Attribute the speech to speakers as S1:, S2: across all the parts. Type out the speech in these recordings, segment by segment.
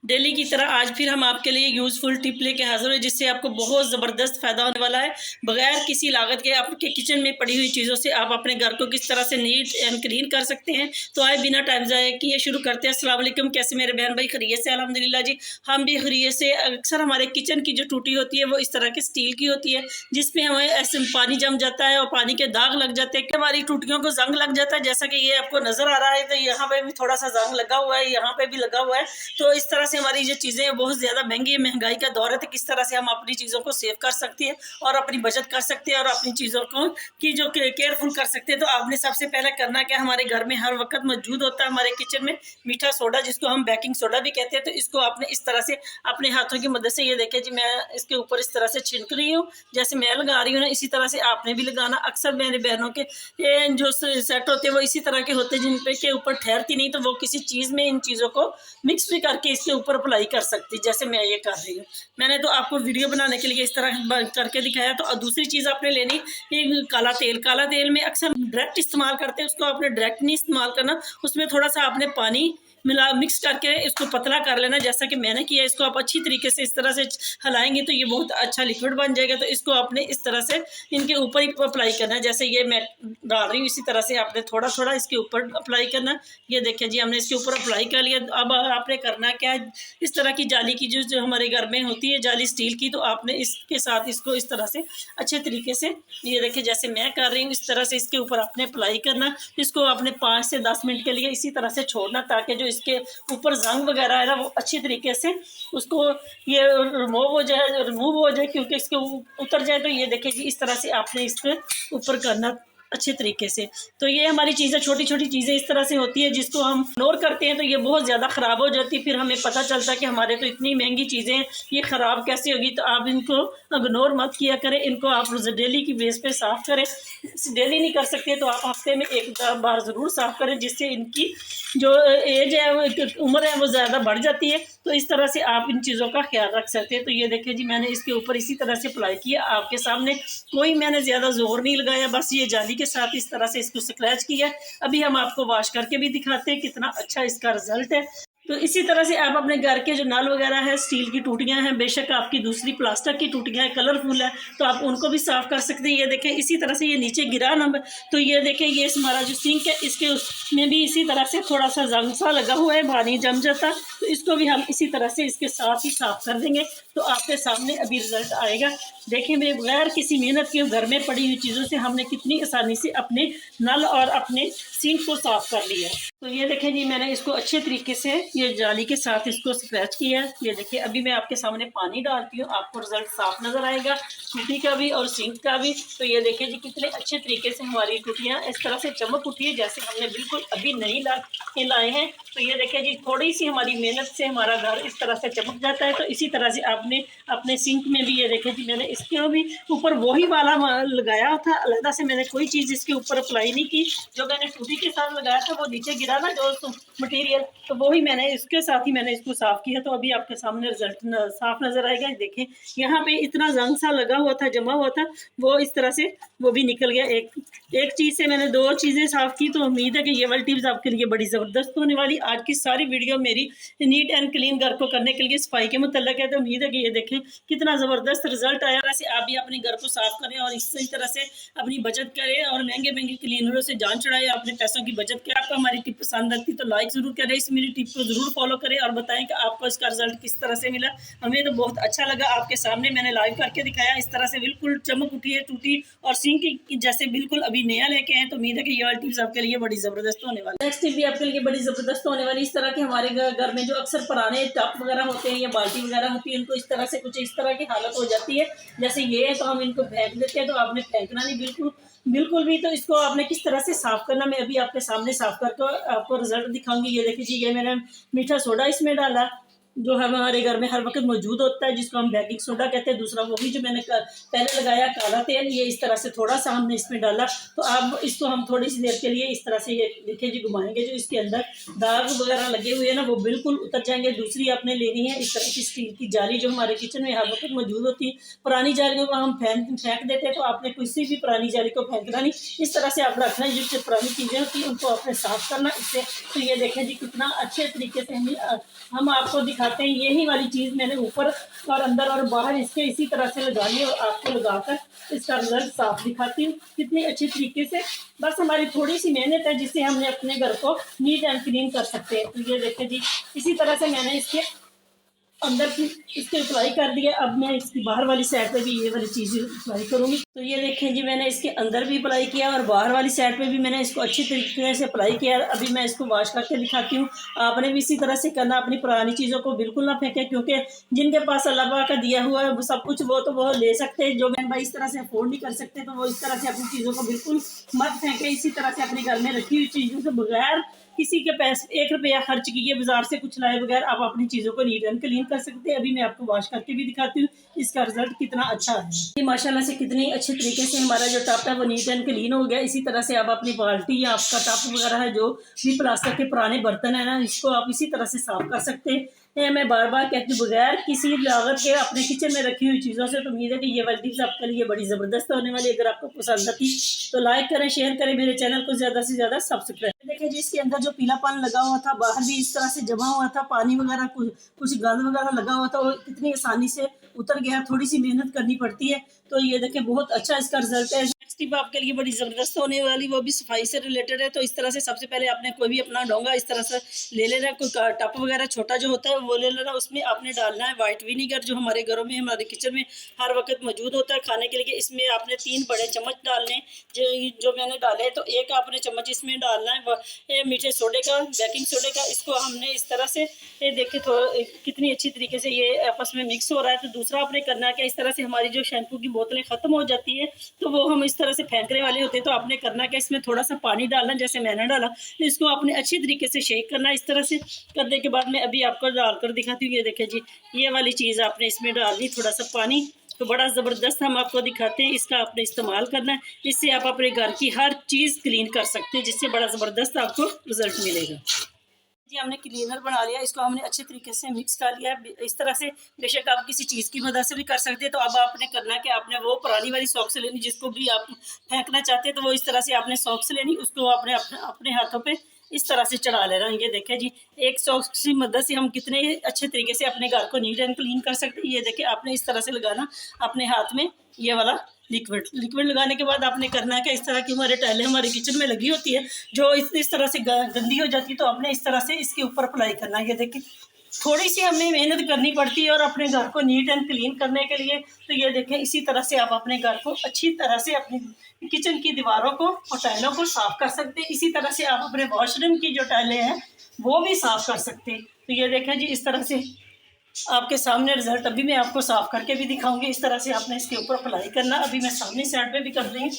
S1: Daily की तरह आज फिर हम आपके लिए यूज़फुल टिप लेके हाजिर हुए, जिससे आपको बहुत ज़बरदस्त फ़ायदा होने वाला है। बगैर किसी लागत के आपके किचन में पड़ी हुई चीज़ों से आप अपने घर को किस तरह से नीट एंड क्लीन कर सकते हैं। तो आए बिना टाइम ज़ाया किए शुरू करते हैं। अस्सलाम वालेकुम, कैसे मेरे बहन भाई? खैरियत से? अल्हम्दुलिल्लाह जी, हम भी खैरियत से। अक्सर हमारे किचन की जो टूटी होती है वो इस तरह की स्टील की होती है, जिसमें हमें ऐसे पानी जम जाता है और पानी के दाग लग जाते हैं। हमारी टूटियों को जंग लग जाता है, जैसा कि ये आपको नज़र आ रहा है। तो यहाँ पे भी थोड़ा सा जंग लगा हुआ है, यहाँ पे भी लगा हुआ है। तो इस तरह से हमारी जो चीज़ें हैं बहुत ज़्यादा महंगी है, महंगाई का दौर है। तो किस तरह से हम अपनी चीज़ों को सेव कर सकते हैं और अपनी बचत कर सकते हैं और अपनी चीज़ों को की जो केयरफुल कर सकते हैं। तो आपने सबसे पहले करना क्या, हमारे घर में हर वक्त मौजूद होता है हमारे किचन में मीठा सोडा, जिसको हम बेकिंग सोडा भी कहते हैं। तो इसको आपने इस तरह से अपने हाथों की मदद से, ये देखें जी, मैं इसके ऊपर इस तरह से छिड़क रही हूँ। जैसे मैं लगा रही हूँ ना, इसी तरह से आपने भी लगाना। अक्सर मेरे बहनों के जो सेट होते हैं वो इसी तरह के होते हैं, जिन पे के ऊपर ठहरती नहीं, तो वो किसी चीज़ में इन चीज़ों को मिक्स भी करके इसके ऊपर अप्लाई कर सकती, जैसे मैं ये कर रही हूँ। मैंने तो आपको वीडियो बनाने के लिए इस तरह करके दिखाया। तो दूसरी चीज़ आपने लेनी ये काला तेल। काला तेल में अक्सर डायरेक्ट इस्तेमाल करते हैं, उसको आपने डायरेक्ट नहीं इस्तेमाल करना। उसमें थोड़ा सा आपने पानी मिक्स करके इसको पतला कर लेना, जैसा कि मैंने किया। इसको आप अच्छी तरीके से इस तरह से हिलाएंगे तो ये बहुत अच्छा लिक्विड बन जाएगा। तो इसको आपने इस तरह से इनके ऊपर ही अप्लाई करना है, जैसे ये मैं डाल रही हूँ इसी तरह से आपने थोड़ा थोड़ा इसके ऊपर अप्लाई करना। ये देखिए जी, हमने इसके ऊपर अप्लाई कर लिया। अब आपने करना क्या है, इस तरह की जाली की जो हमारे घर में होती है, जाली स्टील की, तो आपने इसके साथ इसको इस तरह से अच्छे तरीके से, ये देखिए जैसे मैं कर रही हूँ, इस तरह से इसके ऊपर आपने अप्लाई करना। इसको आपने 5 से 10 मिनट के लिए इसी तरह से छोड़ना, ताकि जो इसके ऊपर जंग वगैरह है ना, वो अच्छी तरीके से उसको ये रिमूव हो जाए, क्योंकि इसके उतर जाए। तो ये देखिए जी, इस तरह से आपने इसके ऊपर करना अच्छे तरीके से। तो ये हमारी चीज़ें, छोटी छोटी चीज़ें इस तरह से होती है, जिसको हम इग्नोर करते हैं तो ये बहुत ज़्यादा ख़राब हो जाती है। फिर हमें पता चलता है कि हमारे तो इतनी महंगी चीज़ें ये ख़राब कैसे होगी। तो आप इनको इग्नोर मत किया करें, इनको आप डेली की बेस पे साफ़ करें। डेली नहीं कर सकते तो आप हफ्ते में एक बार ज़रूर साफ़ करें, जिससे इनकी जो एज है, उम्र है, वो ज़्यादा बढ़ जाती है। तो इस तरह से आप इन चीज़ों का ख्याल रख सकते हैं। तो ये देखिए जी, मैंने इसके ऊपर इसी तरह से अप्लाई किया आपके सामने। कोई मैंने ज़्यादा जोर नहीं लगाया, बस ये जाली के साथ इस तरह से इसको स्क्रैच किया। अभी हम आपको वॉश करके भी दिखाते हैं कितना अच्छा इसका रिजल्ट है। तो इसी तरह से आप अपने घर के जो नल वगैरह है, स्टील की टूटियां हैं, बेशक आपकी दूसरी प्लास्टिक की टूटियां हैं, कलरफुल है, तो आप उनको भी साफ़ कर सकते हैं। ये देखें, इसी तरह से ये नीचे गिरा ना, तो ये देखें, ये हमारा जो सिंक है, इसके उसमें भी इसी तरह से थोड़ा सा जंग सा लगा हुआ है, पानी जम जाता। तो इसको भी हम इसी तरह से इसके साथ ही साफ़ कर देंगे, तो आपके सामने अभी रिजल्ट आएगा। देखें, मेरे बगैर किसी मेहनत के घर में पड़ी हुई चीज़ों से हमने कितनी आसानी से अपने नल और अपने सिंक को साफ़ कर लिया। तो ये देखें जी, मैंने इसको अच्छे तरीके से ये जाली के साथ इसको स्क्रैच किया है। ये देखिए, अभी मैं आपके सामने पानी डालती हूँ, आपको रिजल्ट साफ नज़र आएगा, टूटी का भी और सिंक का भी। तो ये देखिए जी, कितने अच्छे तरीके से हमारी टूटियाँ इस तरह से चमक उठी है, जैसे हमने बिल्कुल अभी नहीं लाए हैं। तो ये देखिए जी, थोड़ी सी हमारी मेहनत से हमारा घर इस तरह से चमक जाता है। तो इसी तरह से आपने अपने सिंक में भी, ये देखिए जी, मैंने इसके भी ऊपर वही वाला लगाया था, अलग से मैंने कोई चीज़ इसके ऊपर अप्लाई नहीं की। जो मैंने टूटी के साथ लगाया था वो नीचे गिरा ना जो मटेरियल, तो वही मैंने इसके साथ ही मैंने इसको साफ़ किया। तो अभी आपके सामने रिजल्ट साफ नज़र आएगा। देखें, यहाँ पे इतना जंग सा लगा हुआ था, जमा हुआ था, वो इस तरह से वो भी निकल गया। एक चीज़ से मैंने 2 चीज़ें साफ़ की। तो उम्मीद है कि ये वाली टिप्स आपके लिए बड़ी ज़बरदस्त होने वाली। आज की सारी वीडियो मेरी नीट एंड क्लीन घर को करने के लिए, सफाई के मुतल्लिक़ है। तो उम्मीद है कि ये देखें कितना ज़बरदस्त रिजल्ट आया। वैसे आप भी अपने घर को साफ़ करें और इसी तरह से अपनी बचत करें और महंगे महंगे क्लीनरों से जान छुड़ाएं, अपने पैसों की बचत करें। आपको हमारी टिप पसंद आती तो लाइक ज़रूर करें, इस मेरी टिप को ज़रूर फॉलो करें और बताएं कि आपको इसका रिजल्ट किस तरह से मिला। हमें तो बहुत अच्छा लगा, आपके सामने मैंने लाइव करके दिखाया। इस तरह से बिल्कुल चमक उठी है, टूटी और सिंक जैसे बिल्कुल अभी नया लेके आए। तो उम्मीद है कि ये वाली टिप्स आपके लिए बड़ी ज़बरदस्त होने वाली। नेक्स्ट टिप भी आपके लिए बड़ी ज़बरदस्त होने वाली। इस तरह के हमारे घर में जो अक्सर पुराने टब वगैरह होते हैं या बाल्टी वगैरह होती है, इनको इस तरह से कुछ इस तरह की हालत हो जाती है, जैसे ये है, तो हम इनको फेंक देते हैं। तो आपने फेंकना नहीं बिल्कुल भी। तो इसको आपने किस तरह से साफ़ करना, मैं अभी आपके सामने साफ़ करके आपको रिजल्ट दिखाऊंगी। ये देखिए जी, ये मैंने मीठा सोडा इसमें डाला, जो हमारे घर में हर वक्त मौजूद होता है, जिसको हम बेकिंग सोडा कहते हैं। दूसरा वो भी जो मैंने पहले लगाया काला तेल, ये इस तरह से थोड़ा सा हमने इसमें डाला। तो अब इसको हम थोड़ी सी देर के लिए इस तरह से, ये देखिए जी, घुमाएंगे। जो इसके अंदर दाग वगैरह लगे हुए हैं ना, वो बिल्कुल उतर जाएंगे। दूसरी आपने लेनी है इस तरह की स्टील की जाली, जो हमारे किचन में हर वक्त मौजूद होती है। पुरानी जालियों को हम फेंक देते हैं, तो आपने किसी भी पुरानी जाली को फेंकना नहीं, इस तरह से आप रखना है। जिससे पुरानी चीज़ें होती हैं उनको आपने साफ़ करना इससे। तो ये देखें जी, कितना अच्छे तरीके से हम आपको दिखा दिखाते हैं। यही वाली चीज़ मैंने ऊपर और अंदर और बाहर इसके इसी तरह से लगा ली और आपको लगाकर इसका रिजल्ट साफ दिखाती हूँ कितनी अच्छी तरीके से। बस हमारी थोड़ी सी मेहनत है जिससे हमने अपने घर को नीट एंड क्लीन कर सकते हैं। तो ये देखिए जी, इसी तरह से मैंने इसके अंदर की इसके अप्लाई कर दिया। अब मैं इसकी बाहर वाली साइड पे भी ये वाली चीज़ अप्लाई करूँगी। तो ये देखें जी, मैंने इसके अंदर भी अप्लाई किया और बाहर वाली साइड पे भी मैंने इसको अच्छी तरीके से अप्लाई किया। अभी मैं इसको वॉश करके दिखाती हूँ। आपने भी इसी तरह से करना, अपनी पुरानी चीज़ों को बिल्कुल ना फेंकें, क्योंकि जिनके पास अल्लाह पाक का दिया हुआ है वो सब कुछ वो ले सकते हैं। जो बहन भाई इस तरह से अफोर्ड नहीं कर सकते तो वो इस तरह से अपनी चीज़ों को बिल्कुल मत फेंकें। इसी तरह से अपने घर में रखी हुई चीज़ों से बगैर किसी के पैसे 1 रुपया खर्च किए बाजार से कुछ लाए बगैर आप अपनी चीज़ों को नीट एंड क्लीन कर सकते हैं। अभी मैं आपको वॉश करके भी दिखाती हूँ इसका रिजल्ट कितना अच्छा है। ये माशाल्लाह से कितनी अच्छे तरीके से हमारा जो टप है वो नीट एंड क्लीन हो गया। इसी तरह से आप अपनी बाल्टी या आपका टप वगैरह है, जो भी प्लास्टिक के पुराने बर्तन है ना, इसको आप इसी तरह से साफ कर सकते हैं। मैं बार बार कहती हूँ, बगैर किसी लागत के अपने किचन में रखी हुई चीज़ों से। तो उम्मीद है कि ये वाली टिप्स आपके लिए बड़ी ज़बरदस्त होने वाली है। अगर आपको पसंद आती तो लाइक करें, शेयर करें, मेरे चैनल को ज़्यादा से ज़्यादा सब्सक्राइब। देखिए जी, इसके अंदर जो पीलापन लगा हुआ था, बाहर भी इस तरह से जमा हुआ था, पानी वगैरह कुछ गंद वगैरह लगा हुआ था, वो कितनी आसानी से उतर गया। थोड़ी सी मेहनत करनी पड़ती है। तो ये देखें, बहुत अच्छा इसका रिजल्ट है। नेक्स्ट टिप आपके लिए बड़ी ज़बरदस्त होने वाली, वो भी सफाई से रिलेटेड है। तो इस तरह से सबसे पहले आपने कोई भी अपना डोंगा इस तरह से ले लेना है। कोई टप वगैरह छोटा जो होता है वो ले लेना। उसमें आपने डालना है वाइट विनीगर, जो हमारे घरों में, हमारे किचन में हर वक्त मौजूद होता है खाने के लिए। इसमें आपने 3 बड़े चम्मच डालने, जो मैंने डाले हैं। तो एक आपने चम्मच इसमें डालना है मीठे सोडे का, बेकिंग सोडे का। इसको हमने इस तरह से देखे तो कितनी अच्छी तरीके से ये आपस में मिक्स हो रहा है। तो दूसरा आपने करना है कि इस तरह से हमारी जो शैम्पू की बोतलें ख़त्म हो जाती है तो वो हम इस तरह से फेंकने वाले होते हैं। तो आपने करना है कि इसमें थोड़ा सा पानी डालना, जैसे मैंने डाला। तो इसको आपने अच्छी तरीके से शेक करना। इस तरह से करने के बाद मैं अभी आपको डालकर दिखाती हूँ। ये देखिए जी, ये वाली चीज़ आपने इसमें डाल दी, थोड़ा सा पानी। तो बड़ा ज़बरदस्त हम आपको दिखाते हैं, इसका आपने इस्तेमाल करना है। इससे आप अपने घर की हर चीज़ क्लीन कर सकते हैं, जिससे बड़ा ज़बरदस्त आपको रिजल्ट मिलेगा। जी, हमने क्लीनर बना लिया, इसको हमने अच्छे तरीके से मिक्स कर लिया। इस तरह से बेशक आप किसी चीज़ की मदद से भी कर सकते हैं। तो अब आपने करना है कि आपने वो पुरानी वाली सॉक्स लेनी, जिसको भी आप फेंकना चाहते हैं। तो वो इस तरह से आपने सॉक्स लेनी, उसको आपने अपने हाथों पे इस तरह से चढ़ा लेना। ये देखें जी, एक सॉक्स की मदद से हम कितने अच्छे तरीके से अपने घर को नीट एंड क्लीन कर सकते हैं। ये देखें, आपने इस तरह से लगाना अपने हाथ में ये वाला लिक्विड लगाने के बाद आपने करना है कि इस तरह की हमारे टाइलें हमारे किचन में लगी होती है, जो इस तरह से गंदी हो जाती है। तो आपने इस तरह से इसके ऊपर अप्लाई करना है। ये देखिए, थोड़ी सी हमें मेहनत करनी पड़ती है और अपने घर को नीट एंड क्लीन करने के लिए। तो ये देखें, इसी तरह से आप अपने घर को अच्छी तरह से अपनी किचन की दीवारों को और टाइलों को साफ कर सकते हैं। इसी तरह से आप अपने वॉशरूम की जो टाइलें हैं वो भी साफ कर सकते हैं। तो ये देखें जी, इस तरह से आपके सामने रिजल्ट। अभी मैं आपको साफ करके भी दिखाऊंगी। इस तरह से आपने इसके ऊपर अप्लाई करना। अभी मैं सामने साइड पे भी कर रही हूँ।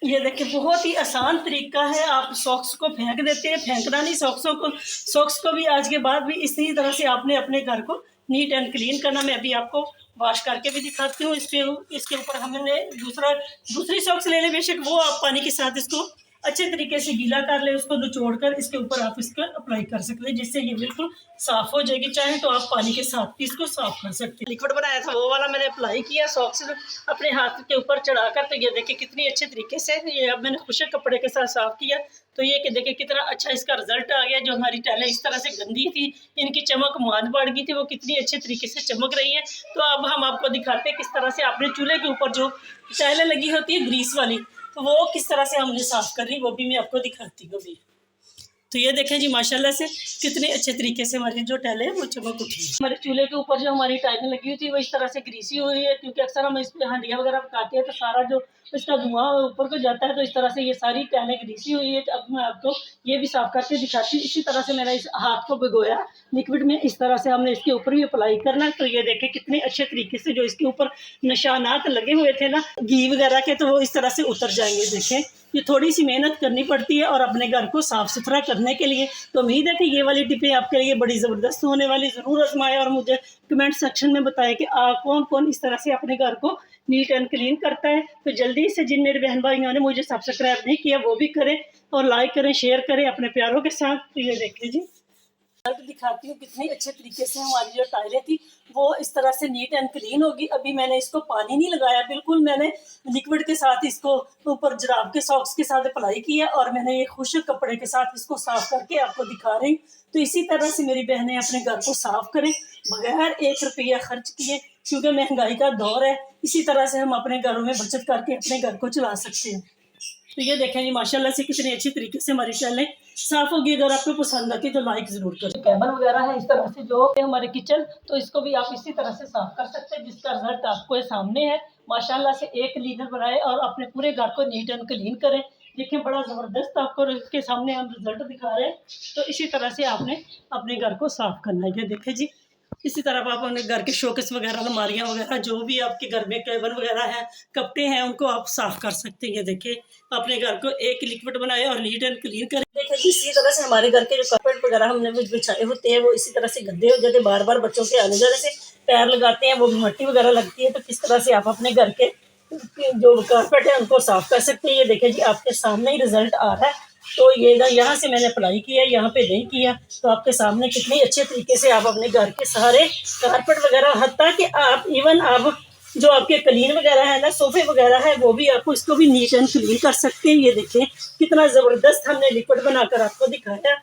S1: ये देखिए, बहुत ही आसान तरीका है। आप सॉक्स को फेंक देते हैं, फेंकना नहीं, सॉक्स को भी आज के बाद भी इसी तरह से आपने अपने घर को नीट एंड क्लीन करना। मैं अभी आपको वॉश करके भी दिखाती हूँ। इसके ऊपर हमने दूसरी सॉक्स ले लें, बेशक वो आप पानी के साथ इसको अच्छे तरीके से गीला कर ले, उसको निचोड़ कर इसके ऊपर आप इसका अप्लाई कर सकते हैं, जिससे ये बिल्कुल साफ़ हो जाएगी। चाहे तो आप पानी के साथ भी इसको साफ़ कर सकते हैं। लिक्विड बनाया था वो वाला मैंने अप्लाई किया सॉक्स अपने हाथ के ऊपर चढ़ाकर। तो ये देखिए कितनी अच्छे तरीके से ये अब मैंने खुशक कपड़े के साथ साफ़ किया। तो ये कि देखिए कितना अच्छा इसका रिजल्ट आ गया। जो हमारी टाइलें इस तरह से गंदी थी, इनकी चमक मांद बढ़ गई थी, वो कितनी अच्छे तरीके से चमक रही है। तो अब हम आपको दिखाते हैं किस तरह से आपने चूल्हे के ऊपर जो टाइलें लगी होती है ग्रीस वाली, तो वो किस तरह से हमने साफ़ कर ली, वो भी मैं आपको दिखाती हूँ अभी। तो ये देखें जी, माशाल्लाह से कितने अच्छे तरीके से हमारी जो टाइलें हैं वो चमक उठी है। हमारे चूल्हे के ऊपर जो हमारी टाइलें लगी हुई थी वो इस तरह से ग्रीसी हुई है, क्योंकि अक्सर हम इस पर हांडियाँ वगैरह पकाते हैं तो सारा जो इसका धुआं ऊपर को जाता है। तो इस तरह से ये सारी टाइलें ग्रीसी हुई है। अब मैं आपको ये भी साफ़ करके दिखाती हूँ। इसी तरह से मैंने इस हाथ को भिगोया लिक्विड में, इस तरह से हमने इसके ऊपर भी अप्लाई करना। तो ये देखें कितने अच्छे तरीके से जो इसके ऊपर निशानात लगे हुए थे ना घी वगैरह के, तो वो इस तरह से उतर जाएंगे। देखें, ये थोड़ी सी मेहनत करनी पड़ती है और अपने घर को साफ़ सुथरा करने के लिए। तो उम्मीद है कि ये वाली टिपें आपके लिए बड़ी ज़बरदस्त होने वाली। ज़रूर आजमाएं और मुझे कमेंट सेक्शन में बताएं कि कौन कौन इस तरह से अपने घर को नीट एंड क्लीन करता है। तो जल्दी से जिन मेरे बहन भाइयों ने मुझे सब्सक्राइब नहीं किया वो भी करें और लाइक करें, शेयर करें अपने प्यारों के साथ। तो ये देखिए जी, रिजल्ट दिखाती हूँ कितनी अच्छे तरीके से हमारी जो टाइलें थी वो इस तरह से नीट एंड क्लीन होगी। अभी मैंने इसको पानी नहीं लगाया, बिल्कुल मैंने लिक्विड के साथ इसको ऊपर जुराब के सॉक्स के साथ अप्लाई किया और मैंने ये खुश्क कपड़े के साथ इसको साफ करके आपको दिखा रही। तो इसी तरह से मेरी बहनें अपने घर को साफ करें बगैर 1 रुपया खर्च किए, क्योंकि महंगाई का दौर है। इसी तरह से हम अपने घरों में बचत करके अपने घर को चला सकते हैं। तो ये देखें जी माशाल्लाह से कितनी अच्छी तरीके से हमारी टाइलें साफ होगी। अगर आपको पसंद आती तो लाइक ज़रूर करें। कैबन वगैरह है इस तरह से जो है हमारे किचन, तो इसको भी आप इसी तरह से साफ कर सकते हैं, जिसका रिजल्ट आपको सामने है। माशाल्लाह से एक लीडर बनाए और अपने पूरे घर को नीट एंड क्लीन करें। देखिए बड़ा ज़बरदस्त आपको इसके सामने हम रिजल्ट दिखा रहे हैं। तो इसी तरह से आपने अपने घर को साफ करना है। ये देखें जी, इसी तरह आप अपने घर के शोकेस वगैरह, अलमारियाँ वगैरह, जो भी आपके घर में केबल वगैरह है, कपड़े हैं, उनको आप साफ कर सकते हैं। ये देखिए अपने घर को एक लिक्विड बनाए और नीट एंड क्लीन करें। देखिए इसी तरह से हमारे घर के जो कार्पेट वगैरह हमने बिछाए होते हैं वो इसी तरह से गंदे हो जाते, बार बार बच्चों के आने जाने से पैर लगाते हैं, वो मट्टी वगैरह लगती है। तो किस तरह से आप अपने घर के जो कारपेट है उनको साफ कर सकते हैं। ये देखिए जी आपके सामने ही रिजल्ट आ रहा है। तो ये यहाँ से मैंने अप्लाई किया, यहाँ पे नहीं किया, तो आपके सामने कितनी अच्छे तरीके से आप अपने घर के सारे कारपेट वगैरह, हत्ता कि आप इवन आप जो आपके कलीन वगैरह है ना, सोफे वगैरह है, वो भी आपको इसको भी नीट एंड क्लीन कर सकते हैं। ये देखें कितना ज़बरदस्त हमने लिक्विड बनाकर आपको दिखाया।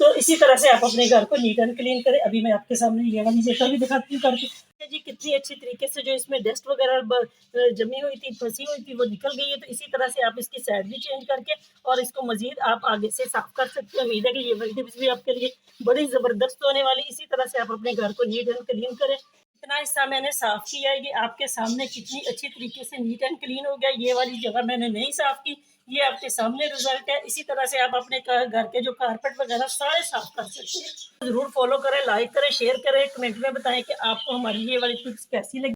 S1: तो इसी तरह से आप अपने घर को नीट एंड क्लीन करें। अभी मैं आपके सामने ये वाली जगह भी दिखाती हूँ करके जी, कितनी अच्छी तरीके से जो इसमें डस्ट वगैरह जमी हुई थी, फंसी हुई थी, वो निकल गई है। तो इसी तरह से आप इसकी साइड भी चेंज करके और इसको मजीद आप आगे से साफ कर सकते हैं। उम्मीद है कि ये टिप्स भी आपके लिए बड़ी ज़बरदस्त होने वाली। इसी तरह से आप अपने घर को नीट एंड क्लीन करें। इतना हिस्सा मैंने साफ किया है, ये आपके सामने कितनी अच्छी तरीके से नीट एंड क्लीन हो गया। ये वाली जगह मैंने नहीं साफ की, ये आपके सामने रिजल्ट है। इसी तरह से आप अपने घर के जो कारपेट वगैरह सारे साफ कर सकते हैं। ज़रूर फॉलो करें, लाइक करें, शेयर करें, कमेंट में बताएं कि आपको हमारी ये वाली टिप्स कैसी लगी।